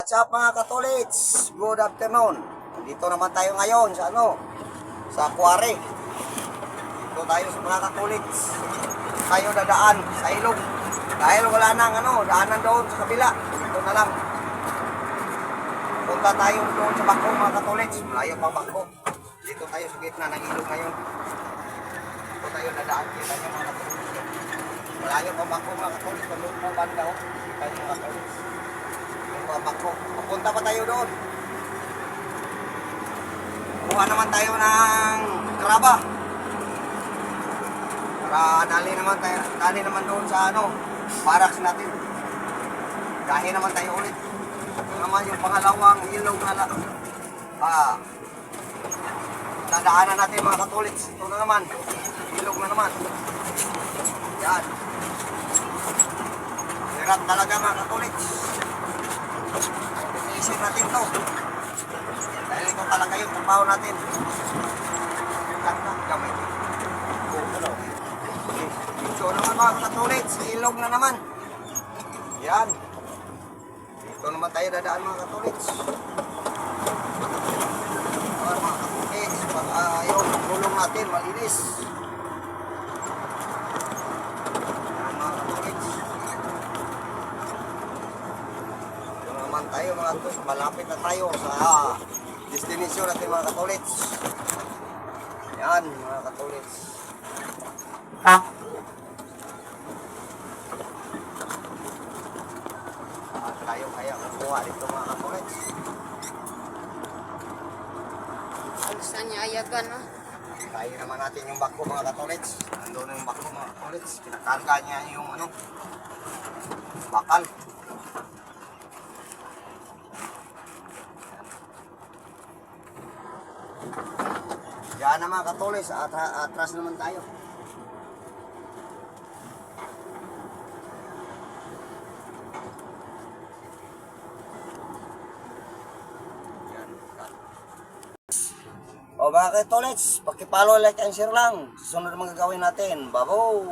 What's up mga katolits? Good afternoon. Dito naman tayo ngayon sa sa Quarry. Dito tayo sa mga katolits. Tayo dadaan sa ilog. Dahil wala nang daanan doon sa kabila. Dito na lang. Punta tayo doon sa bako mga katolits. Malayo pang bako. Dito tayo sa gitna ng ilog ngayon. Dito tayo dadaan. Kita nyo mga katolits. Malayo pang bako mga katolits. Doon po banda o. Kita nyo mga katolits. Bako. Papunta pa tayo doon. Kuha naman tayo ng graba. Para dali naman doon sa barracks natin. Dahil naman tayo ulit. Ito naman yung pangalawang ilog na dadaanan natin mga katolits. Ito na naman. Ilog na naman. Yan. Hirap talaga mga katolits. Isip natin to. Dahil ito talaga yung trabaho natin. Gamay. Ito naman mga katolits. Ilog na naman. Yan. Ito naman tayo dadaan mga katolits. Para mga katolits. Yung gulong natin malinis. Yan mga katolits. Tayo mga katolits, malapit na tayo sa destination natin mga katolits. Yan mga katolits. Tayo kaya kukuha dito mga katolits. Alisan niya ayagan, no? Tayo naman natin yung bako mga katolits. Nandun na yung bako mga katolits. Kinakarga niya yung bakal. Yan na mga katolits, atras naman tayo. Yan. O mga katolits, pakipollow, like and share lang. Susunod mga gagawin natin. Babo!